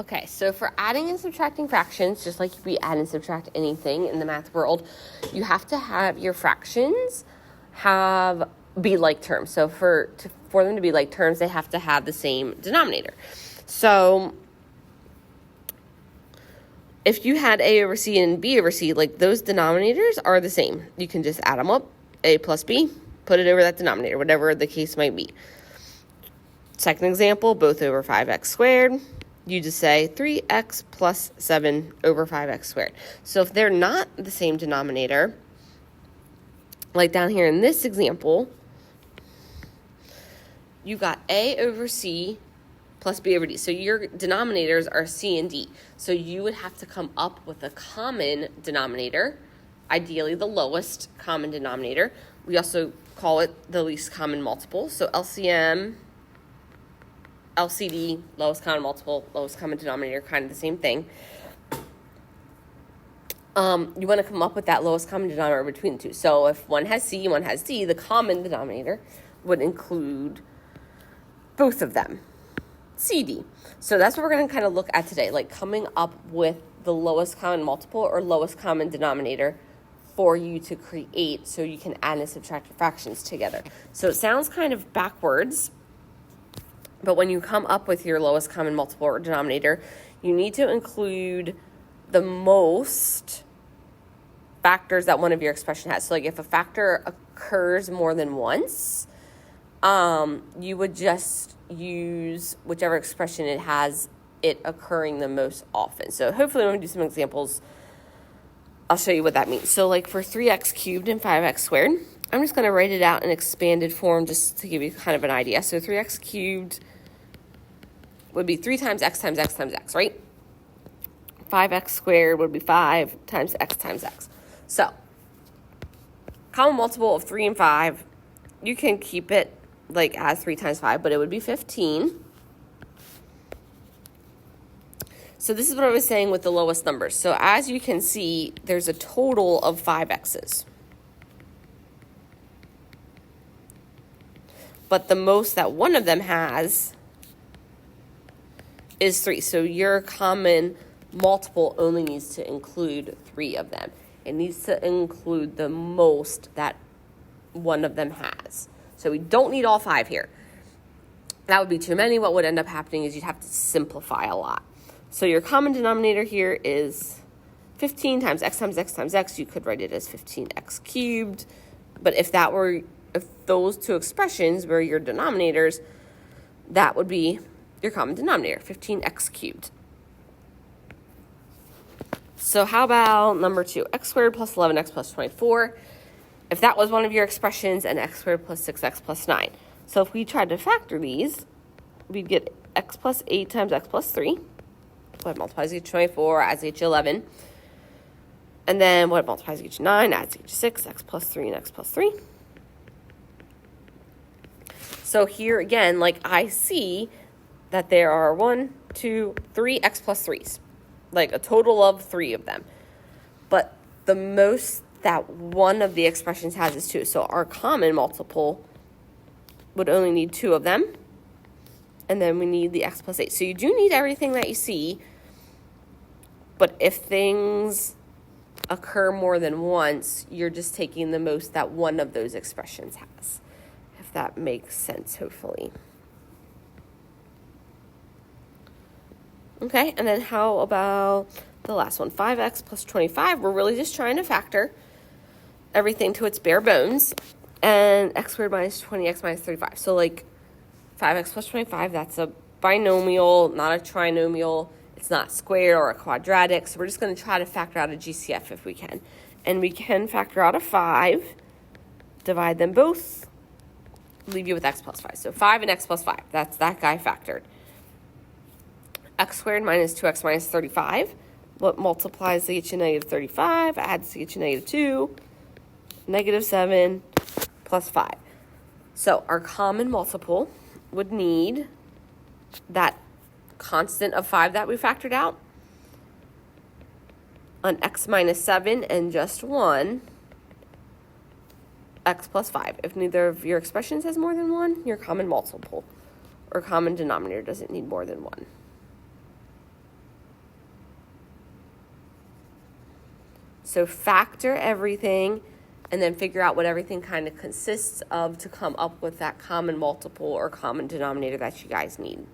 Okay, so for adding and subtracting fractions, just like we add and subtract anything in the math world, you have to have your fractions be like terms. So for them to be like terms, they have to have the same denominator. So if you had a over c and b over c, like those denominators are the same. You can just add them up, a plus b, put it over that denominator, whatever the case might be. Second example, both over 5x squared. You just say 3x plus 7 over 5x squared. So if they're not the same denominator, like down here in this example, you got a over c plus b over d. So your denominators are c and d. So you would have to come up with a common denominator, ideally the lowest common denominator. We also call it the least common multiple. So LCM, LCD, lowest common multiple, lowest common denominator, kind of the same thing. You want to come up with that lowest common denominator between the two. So if one has C, one has D, the common denominator would include both of them, CD. So that's what we're going to kind of look at today, like coming up with the lowest common multiple or lowest common denominator for you to create so you can add and subtract fractions together. So it sounds kind of backwards, but when you come up with your lowest common multiple or denominator, you need to include the most factors that one of your expression has. So like if a factor occurs more than once, you would just use whichever expression it has it occurring the most often. So hopefully when we do some examples, I'll show you what that means. So like for 3x cubed and 5x squared, I'm just going to write it out in expanded form just to give you kind of an idea. So 3x cubed would be 3 times x times x times x, right? 5x squared would be 5 times x. So common multiple of 3 and 5, you can keep it like as 3 times 5, but it would be 15. So this is what I was saying with the lowest numbers. So as you can see, there's a total of 5 x's. But the most that one of them has is 3. So your common multiple only needs to include 3 of them. It needs to include the most that one of them has. So we don't need all 5 here. That would be too many. What would end up happening is you'd have to simplify a lot. So your common denominator here is 15 times x times x times x. You could write it as 15x cubed. But if those two expressions were your denominators, that would be your common denominator, 15x cubed. So how about number 2, x squared plus 11x plus 24. If that was one of your expressions, and x squared plus 6x plus 9. So if we tried to factor these, we'd get x plus 8 times x plus 3. What multiplies each 24, adds each 11. And then what multiplies each 9, adds each 6, x plus 3 and x plus 3. So here again, like I see that there are 1, 2, 3 x plus 3s. Like a total of 3 of them. But the most that one of the expressions has is 2. So our common multiple would only need 2 of them. And then we need the x plus 8. So you do need everything that you see. But if things occur more than once, you're just taking the most that one of those expressions has. If that makes sense, hopefully. Okay, and then how about the last one? 5x plus 25. We're really just trying to factor everything to its bare bones. And x squared minus 20x minus 35. So like 5x plus 25, that's a binomial, not a trinomial. It's not squared or a quadratic. So we're just going to try to factor out a GCF if we can. And we can factor out a 5, divide them both, leave you with x plus 5. So 5 and x plus 5, that's that guy factored. X squared minus 2x minus 35. What multiplies to get you negative 35, adds to get you negative 2, negative 7, plus 5. So our common multiple would need that constant of 5 that we factored out, an x minus 7, and just 1, x plus 5. If neither of your expressions has more than 1, your common multiple or common denominator doesn't need more than 1. So factor everything and then figure out what everything kind of consists of to come up with that common multiple or common denominator that you guys need.